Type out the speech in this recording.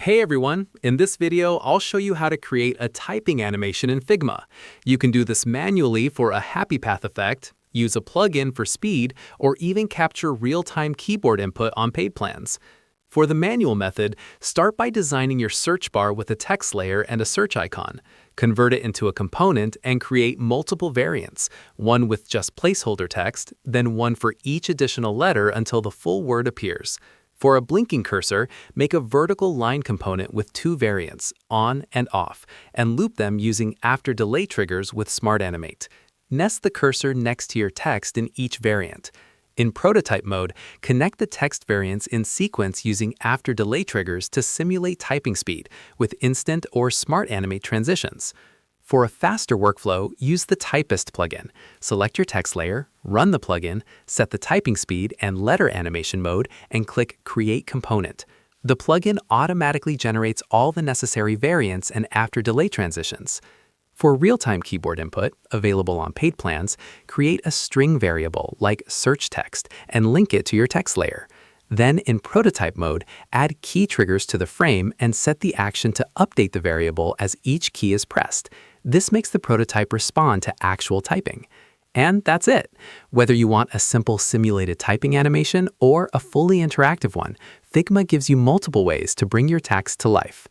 Hey everyone, in this video I'll show you how to create a typing animation in Figma. You can do this manually for a happy path effect, use a plugin for speed, or even capture real-time keyboard input on paid plans. For the manual method, start by designing your search bar with a text layer and a search icon. Convert it into a component and create multiple variants, one with just placeholder text, then one for each additional letter until the full word appears. For a blinking cursor, make a vertical line component with two variants, on and off, and loop them using after delay triggers with smart-animate. Nest the cursor next to your text in each variant. In prototype mode, connect the text variants in sequence using after delay triggers to simulate typing speed with instant or smart-animate transitions. For a faster workflow, use the Typist plugin. Select your text layer, run the plugin, set the typing speed and letter animation mode, and click Create Component. The plugin automatically generates all the necessary variants and after delay transitions. For real-time keyboard input, available on paid plans, create a string variable like search text and link it to your text layer. Then, in prototype mode, add key triggers to the frame and set the action to update the variable as each key is pressed. This makes the prototype respond to actual typing. And that's it. Whether you want a simple simulated typing animation or a fully interactive one, Figma gives you multiple ways to bring your text to life.